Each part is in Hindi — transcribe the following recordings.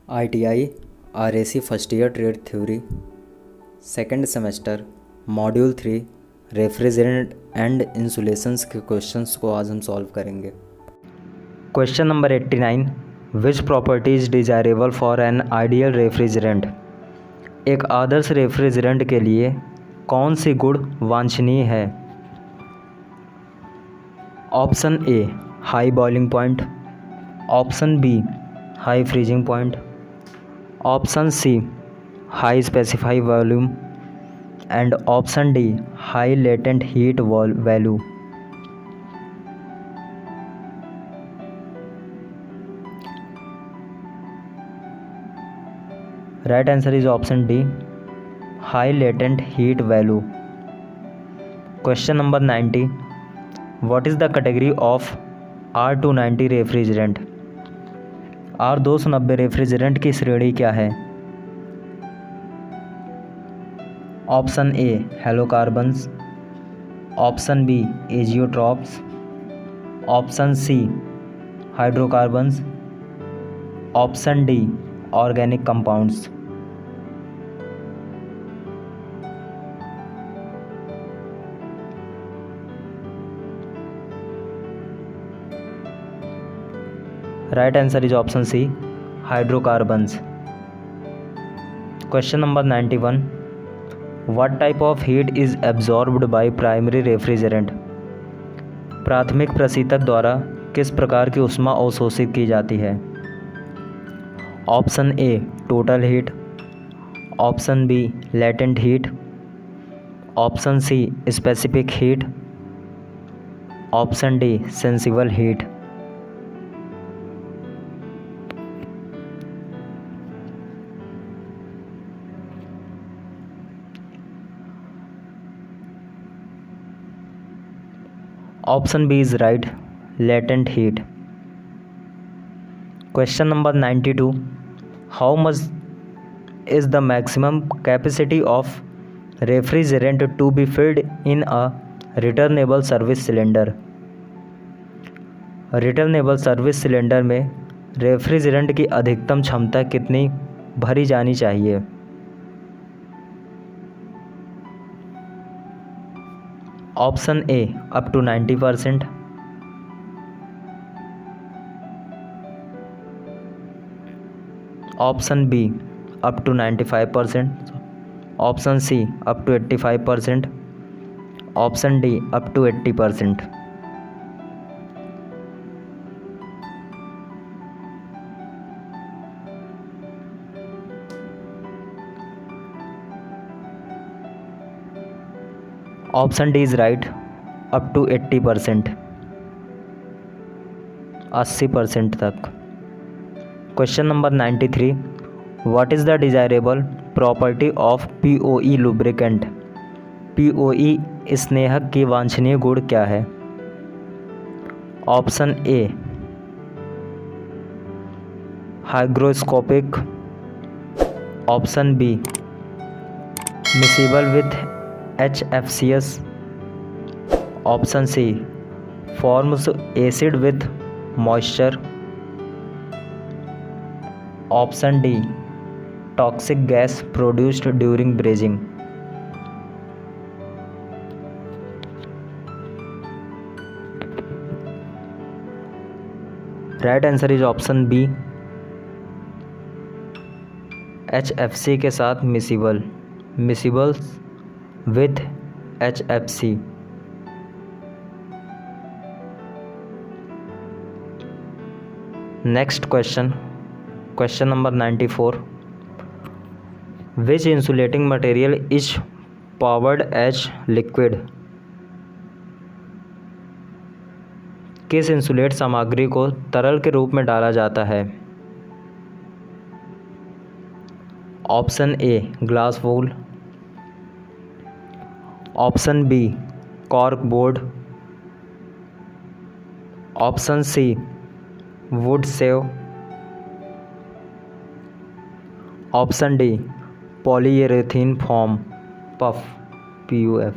ITI RAC first year trade theory second semester module 3 refrigerant and insulations के क्वेश्चंस को आज हम सॉल्व करेंगे। Question number 89, which property is desirable for an ideal refrigerant. एक आदर्श रेफ्रिजरेंट के लिए कौन सी गुण वांछनीय है। Option A high boiling point, option B high freezing point, option C high specify volume and option D high latent heat value. Right answer is option D high latent heat value. Question number 90, what is the category of R290 refrigerant. R290 refrigerant की श्रेणी क्या है। Option A halocarbons, option B azeotropes, option C hydrocarbons, option D organic compounds. Right answer is option C hydrocarbons. Question number 91, what type of heat is absorbed by primary refrigerant. प्राथमिक प्रशीतक द्वारा किस प्रकार की ऊष्मा अवशोषित की जाती है। Option A total heat, option B latent heat, option C specific heat, option D sensible heat. Option B is right latent heat. Question number 92, how much is the maximum capacity of refrigerant to be filled in a returnable service cylinder. Returnable service cylinder में रेफ्रिजरेंट की अधिकतम क्षमता कितनी भरी जानी चाहिए। Option A up to 90%, option B up to 95%, option C up to 85%, option D up to 80%। Option D is right up to 80%, 80% तक। Question number 93, what is the desirable property of POE lubricant. POE स्नेहक की वांछनीय गुण क्या है। Option A hygroscopic, option B miscible with HFCS, option C forms acid with moisture, option D toxic gas produced during brazing. Right answer is option B HFC के साथ miscibles with HFC। Next question number 94, which insulating material is poured as liquid. किस इंसुलेट सामग्री को तरल के रूप में डाला जाता है। Option A glass wool, option B cork board, option C wood shave, option D polyurethane foam puff PUF।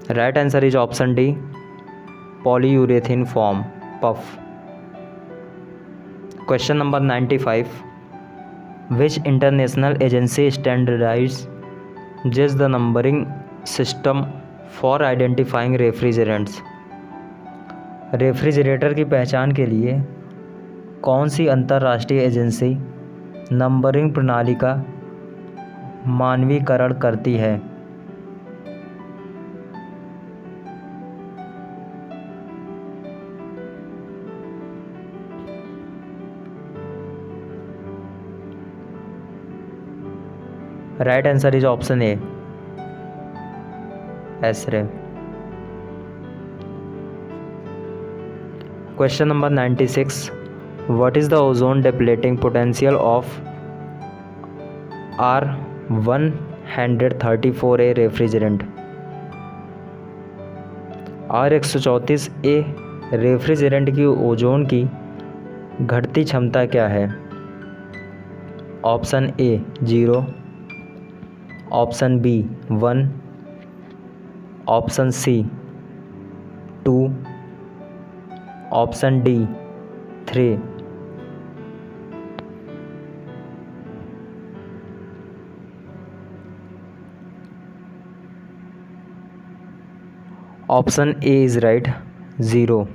Right answer is option D, polyurethane foam, puff. Question number 95. Which international agency standardizes the numbering system for identifying refrigerants? Refrigerator की पहचान के लिए कौन सी अंतर्राष्ट्रीय एजेंसी नंबरिंग प्रणाली का मानवीकरण करती है? Right answer is option A, एसरे. Question number 96. What is the ozone depleting potential of R134A refrigerant? R134A refrigerant की ओजोन की घटती क्षमता क्या है? Option A 0, option B 1, option C 2, option D 3. Option A is right, 0.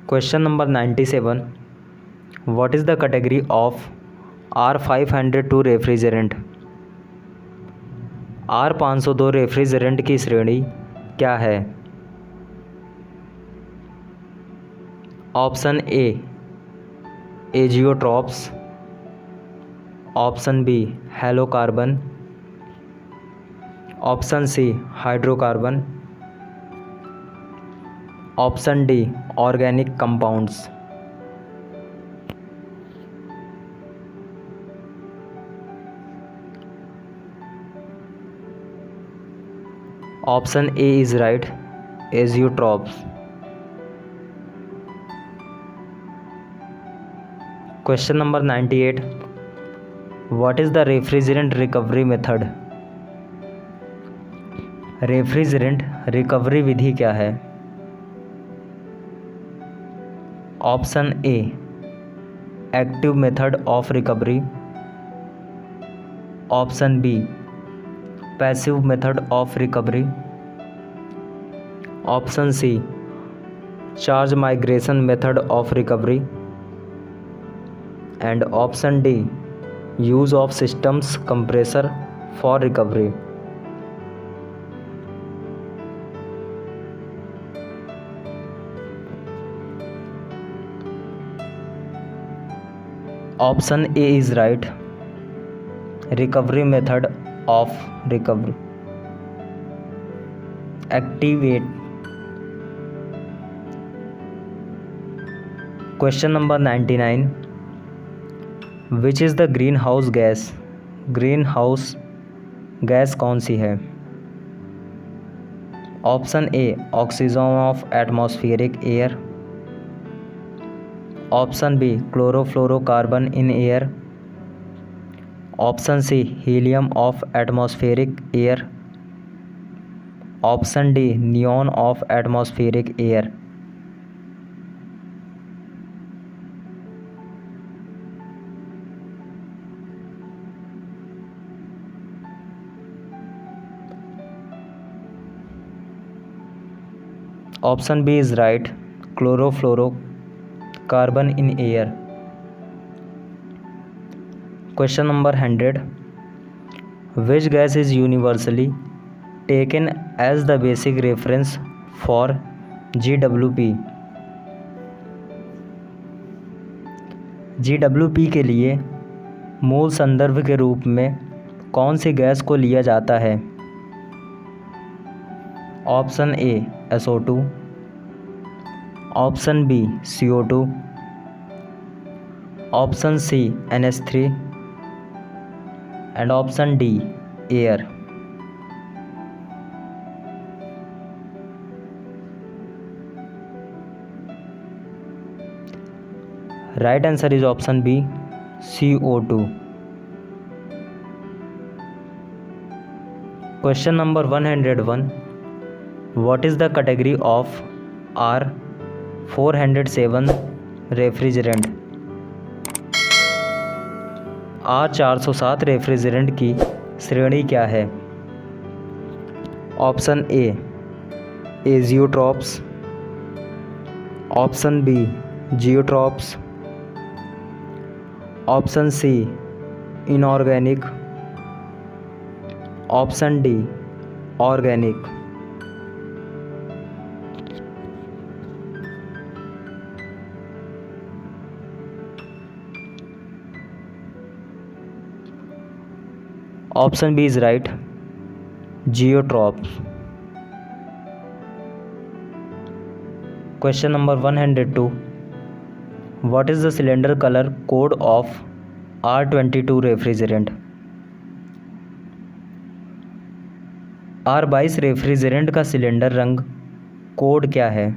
Question number 97. What is the category of R502 refrigerant? R502 refrigerant की श्रेणी क्या है? Option A azeotropes, option B halocarbon, option C hydrocarbon, option D organic compounds. Option A is right, azeotropes. Question number 98. What is the refrigerant recovery method? Refrigerant recovery विधि क्या है? Option A active method of recovery, option B passive method of recovery, option C charge migration method of recovery, and option D use of systems compressor for recovery. Option A is right, recovery method of recovery. Activate. Question number 99. Which is the greenhouse gas? Greenhouse gas कौन सी है? Option A oxygen of atmospheric air, option B chlorofluorocarbon in air, option C helium of atmospheric air, option D neon of atmospheric air. Option B is right, chlorofluorocarbon in air. Question number 100. Which gas is universally taken as the basic reference for GWP? GWP के लिए मूल संदर्भ के रूप में कौन सी गैस को लिया जाता है? Option A SO2, option B CO2, option C NH3 and option D air. Right answer is option B CO2. Question number 101. What is the category of R407 refrigerant? R407 refrigerant की श्रेणी क्या है? Option A azeotropes, option B zeotropes, option C inorganic, option D organic. Option B is right, zeotropes. Question number 102. What is the cylinder color code of R22 refrigerant? R22 refrigerant का सिलेंडर रंग कोड क्या है?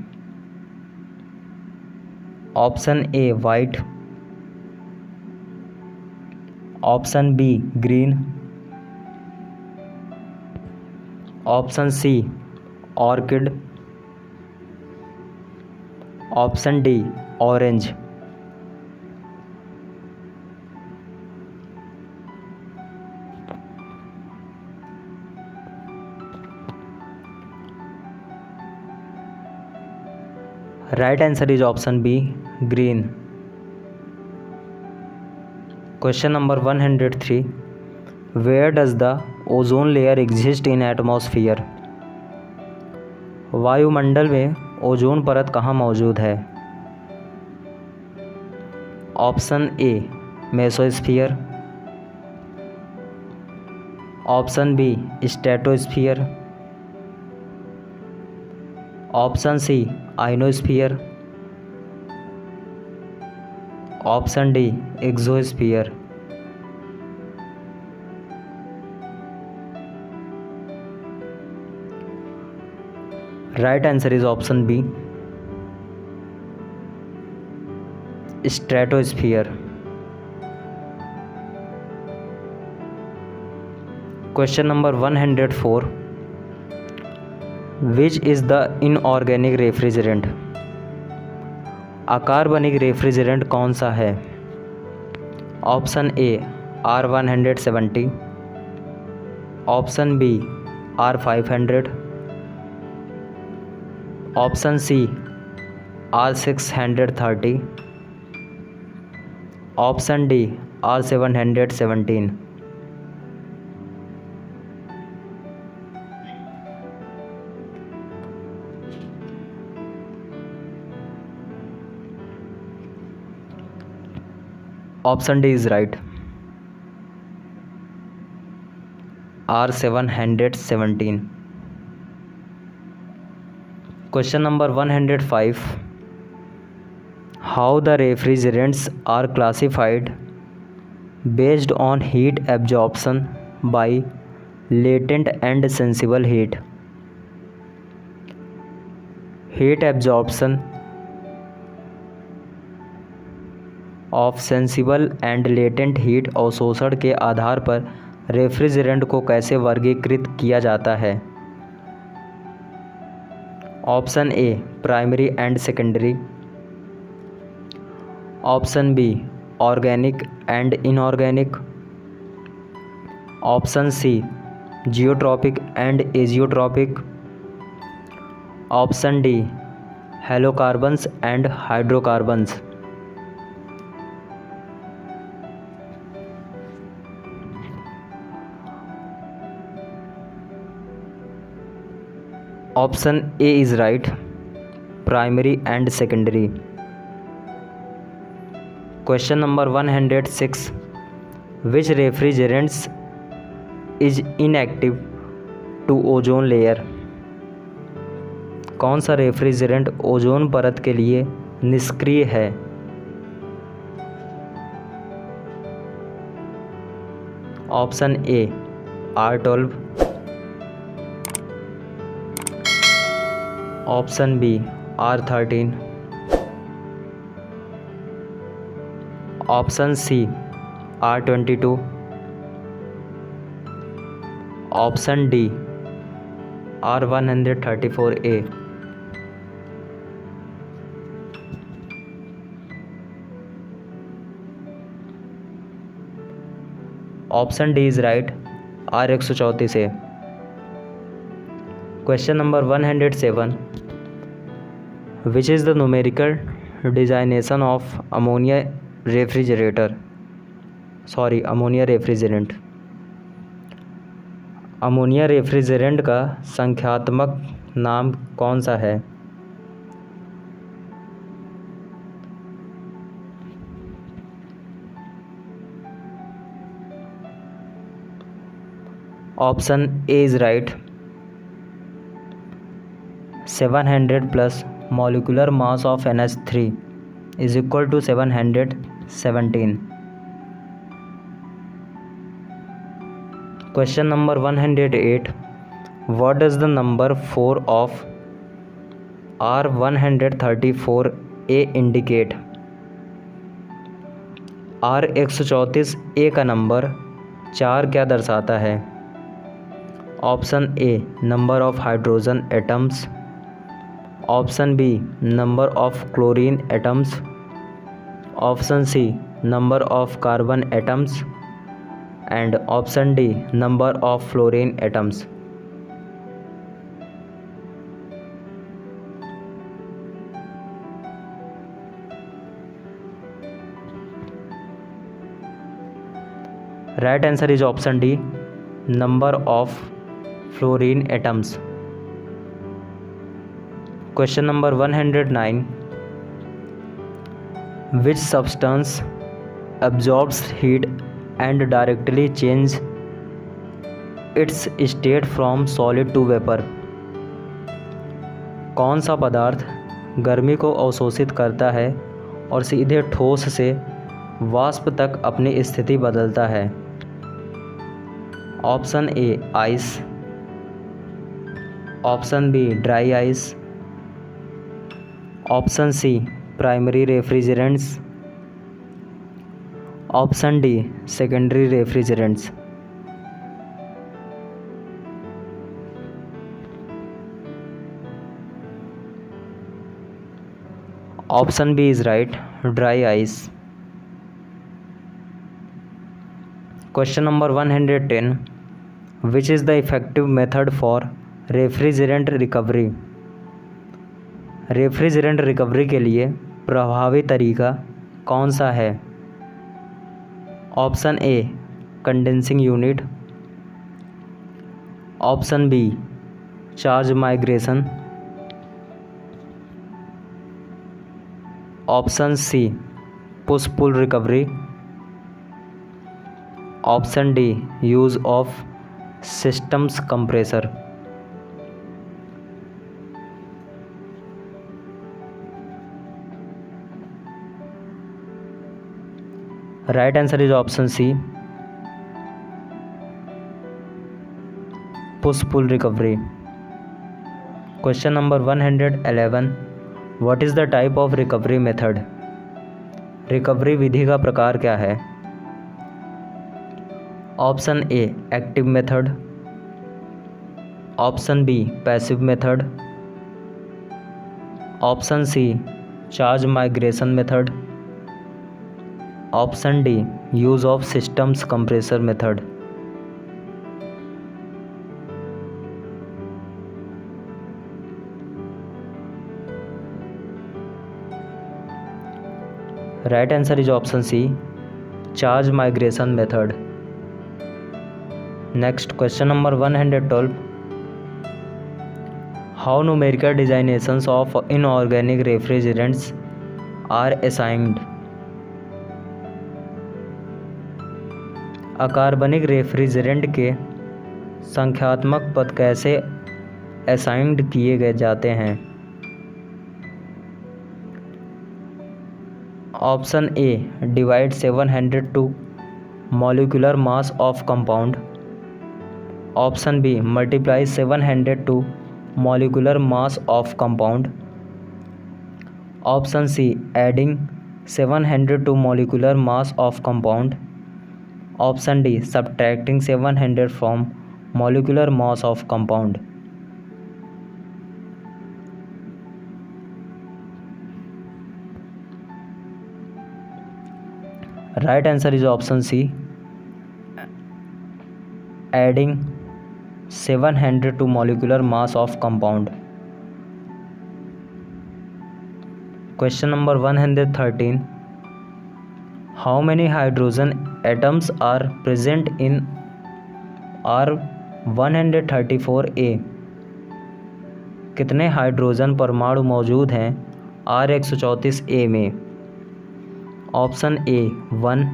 Option A white, option B green, option C orchid, option D orange. Right answer is option B green. Question number 103. Where does the ozone layer exist in atmosphere? वायुमंडल में ओजोन परत कहाँ मौजूद है? Option A mesosphere, option B stratosphere, option C ionosphere, option D exosphere. Right answer is option B stratosphere. Question number 104. Which is the inorganic refrigerant? अकार्बनिक रेफ्रिजरेंट कौन सा है? Option A R170, option B R500, option C R630, option D R717। Option D is right, R717। Question number 105. How the refrigerants are classified based on heat absorption by latent and sensible heat? Heat absorption of sensible and latent heat अवशोषण के आधार पर रेफ्रिजरेंट को कैसे वर्गीकृत किया जाता है? Option A primary and secondary, option B organic and inorganic, option C zeotropic and azeotropic, option D halocarbons and hydrocarbons. Option A is right, primary and secondary. Question number 106. Which refrigerants is inactive to ozone layer? कौन सा रेफ्रिजरेंट ओजोन परत के लिए निष्क्रिय है? Option A R12, option B R13, option C R22, option D R134A। Option D is right, R134A। Question number 107, which is the numerical designation of ammonia refrigerant. Ammonia refrigerant का संख्यात्मक नाम कौन सा है? Option A is right, 700 plus molecular mass of NH3 is equal to 717। Question number 108, what does the number 4 of R134A indicate. R134A का नंबर 4 क्या दर्शाता है? Option A number of hydrogen atoms, option B number of chlorine atoms, option C number of carbon atoms and option D number of fluorine atoms. Right answer is option D, number of fluorine atoms. Question number 109, which substance absorbs heat and directly change its state from solid to vapor। कौन सा पदार्थ गर्मी को अवशोषित करता है और सीधे ठोस से वाष्प तक अपनी स्थिति बदलता है? Option A ice, option B dry ice, option C primary refrigerants, option D secondary refrigerants. Option B is right, dry ice. Question number 110, which is the effective method for refrigerant recovery. Refrigerant recovery के लिए प्रभावी तरीका कौन सा है? Option A condensing unit, option B charge migration, option C push pull recovery, option D use of systems compressor. Right answer is option C, push pull recovery. Question number 111, what is the type of recovery method. Recovery विधि का प्रकार क्या है? Option A active method, option B passive method, option C charge migration method, option D use of systems compressor method. Right answer is option C, charge migration method. Next question number 112, how numerical designations of inorganic refrigerants are assigned. अकार्बनिक रेफ्रिजरेंट के संख्यात्मक पद कैसे असाइन्ड किए गए जाते हैं? Option A divide 700 to molecular mass of compound, option B multiply 700 to molecular mass of compound, option C adding 700 to molecular mass of compound, option D subtracting 700 from molecular mass of compound? Right answer is option C, adding 700 to molecular mass of compound. Question number 113. How many hydrogen atoms are present in R134A? कितने हाइड्रोजन परमाणु मौजूद हैं R134A में? Option A 1,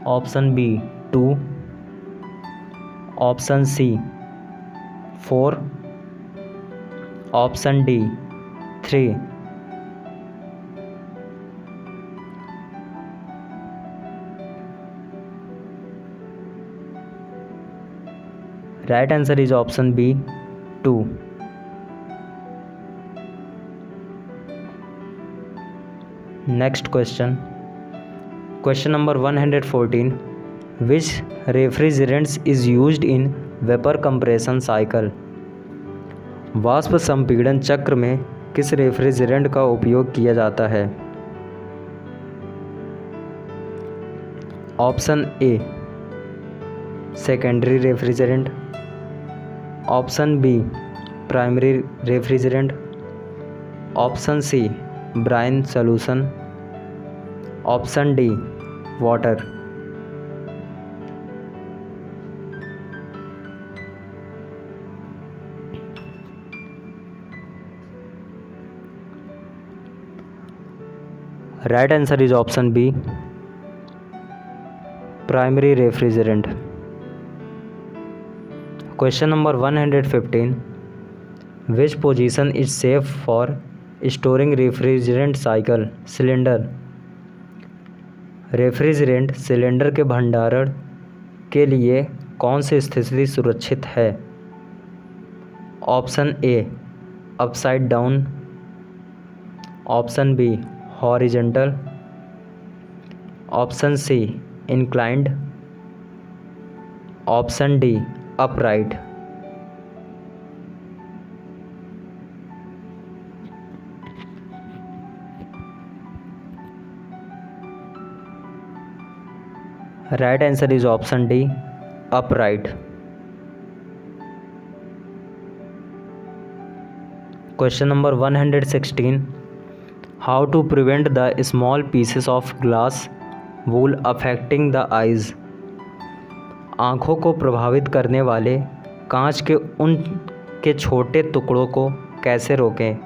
option B 2, option C 4, option D 3. Right answer is option B 2. Next question. Question number 114. Which refrigerants is used in vapor compression cycle? वाष्प संपीड़न चक्र में किस रेफ्रिजरेंट का उपयोग किया जाता है? Option A secondary refrigerant, option B primary refrigerant, option C brine solution, option D water. Right answer is option B primary refrigerant. Question number 115. Which position is safe for storing refrigerant cycle cylinder? Refrigerant cylinder के भंडारण के लिए कौन सी स्थिति सुरक्षित है? Option A upside down, option B horizontal, option C inclined, option D upright. Right answer is option D upright. Question number 116. How to prevent the small pieces of glass wool affecting the eyes? आँखों को प्रभावित करने वाले कांच के ऊन के छोटे टुकड़ों को कैसे रोकें?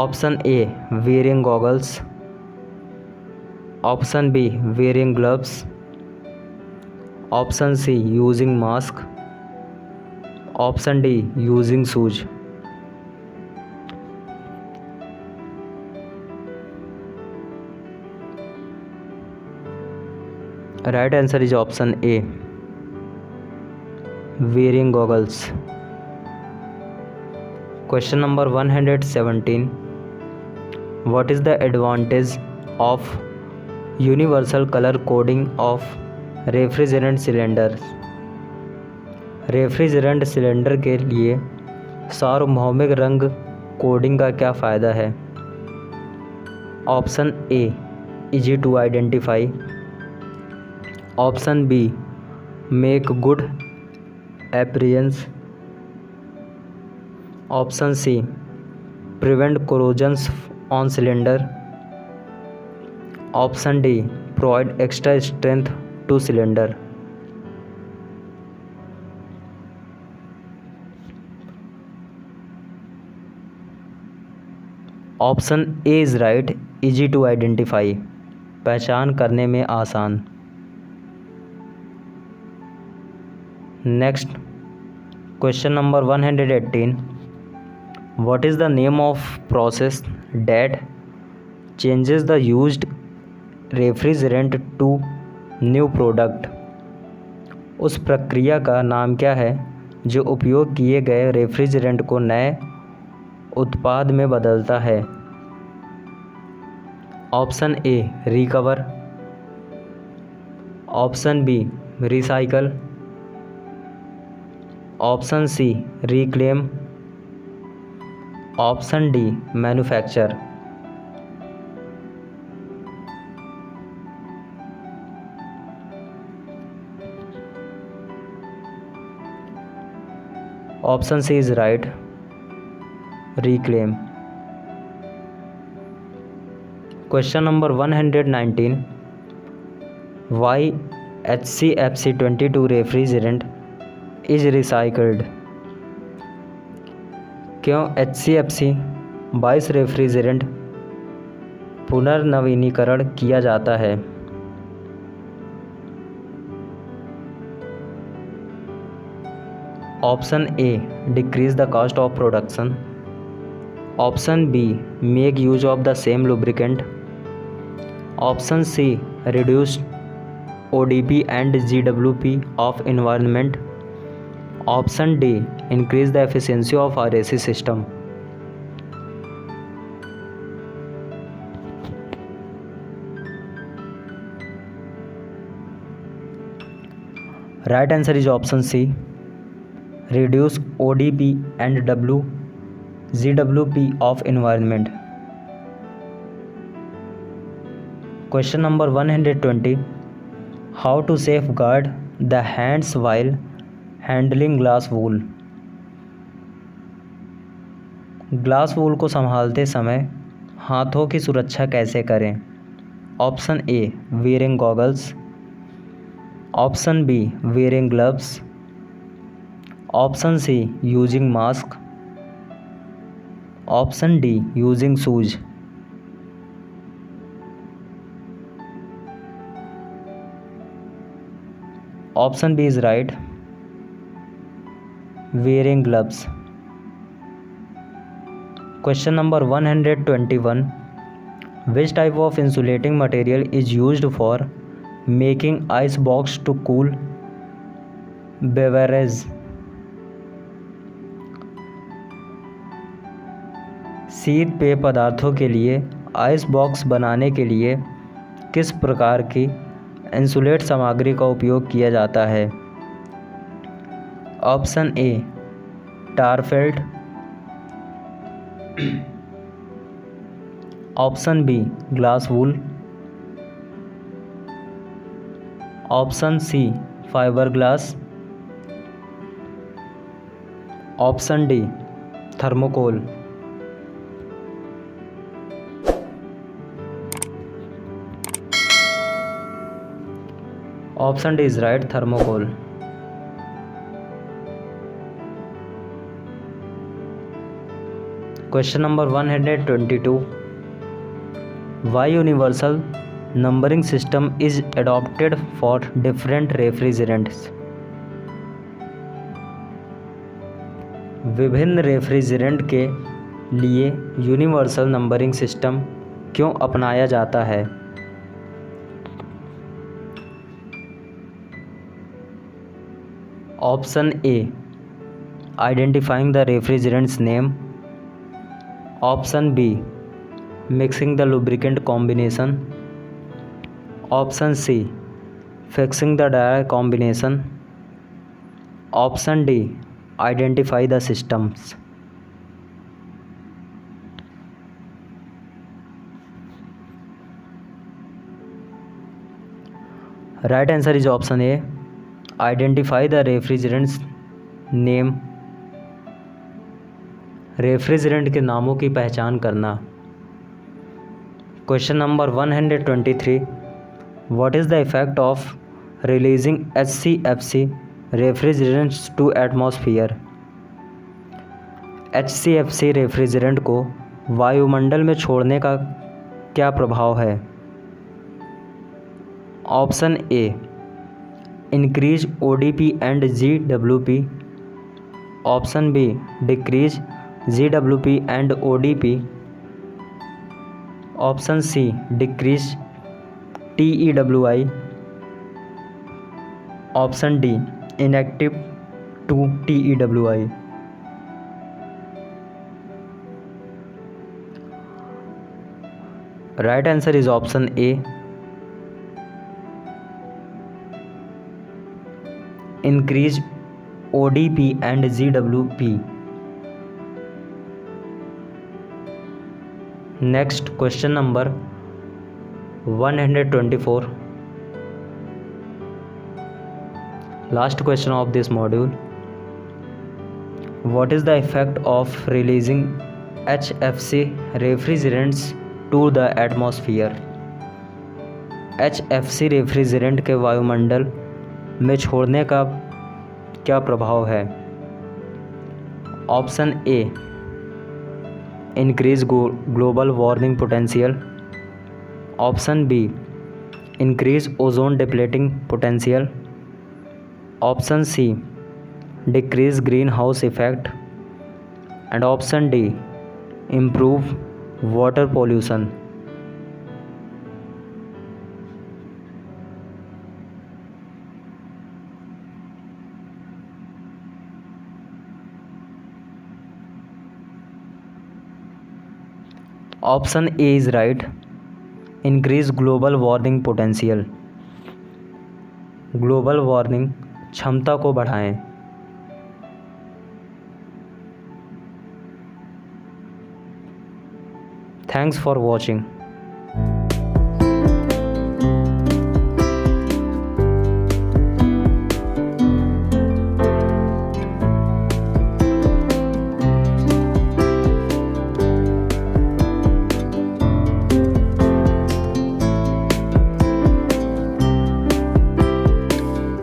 Option A wearing goggles, option B wearing gloves, option C using mask, option D using shoes. Right answer is option A wearing goggles. Question number 117. What is the advantage of universal color coding of refrigerant cylinders? Refrigerant cylinder के लिए सार्वभौमिक रंग कोडिंग का क्या फ़ायदा है? Option A easy to identify, option B make good appearance, option C prevent corrosions on cylinder, option D provide extra strength to cylinder. Option A is right, easy to identify, पहचान करने में आसान. Next question number 118. What is the name of process that changes the used refrigerant to new product? उस प्रक्रिया का नाम क्या है जो उपयोग किए गए रेफ्रिजरेंट को नए उत्पाद में बदलता है? Option A recover, option B recycle, option C reclaim, option D manufacture. Option C is right, reclaim. Question number 119, why HCFC 22 refrigerant is recycled. क्यों HCFC 22 रेफ्रिजरेंट पुनर्नवीनीकरण किया जाता है? Option A decrease the cost of production, option B make use of the same lubricant, option C reduce ODP and GWP of environment, option D increase the efficiency of RAC system। Right answer is option C, reduce ODP and GWP of environment। Question number 120, how to safeguard the hands while handling glass wool। Glass wool को संभालते समय हाथों की सुरक्षा कैसे करें? Option A wearing goggles, option B wearing gloves, option C using mask, option D using shoes. Option B is right, wearing gloves। Question number 121, which type of insulating material is used for making ice box to cool beverage। शीत पेय पदार्थों के लिए आइस बॉक्स बनाने के लिए किस प्रकार की इंसुलेट सामग्री का उपयोग किया जाता है? Option A tar felt, option B glass wool, option C fibre glass, option D thermocol. Option D is right, thermocol. Question number 122, why universal numbering system is adopted for different refrigerants. विभिन्न रेफ्रिजरेंट के लिए यूनिवर्सल नंबरिंग सिस्टम क्यों अपनाया जाता है? Option A identifying the refrigerants name, option B mixing the lubricant combination, option C fixing the dryer combination, option D identify the systems. Right answer is option A identify the refrigerants name. Refrigerant के नामों की पहचान करना। Question number 123, what is the effect of releasing HCFC refrigerants to atmosphere. HCFC refrigerant को वायुमंडल में छोड़ने का क्या प्रभाव है? Option A increase ODP and GWP, option B decrease GWP and ODP, option C decrease TEWI, option D inactive to TEWI। Right answer is option A increase ODP and GWP. Next, question number 124. Last question of this module. What is the effect of releasing HFC refrigerants to the atmosphere? HFC refrigerant के वायुमंडल में छोड़ने का क्या प्रभाव है? Option A, increase global warming potential. Option B, increase ozone depleting potential. Option C, decrease green house effect. And option D, improve water pollution. Option A is right, increase global warming potential. Global warming क्षमता को बढ़ाएं. Thanks for watching.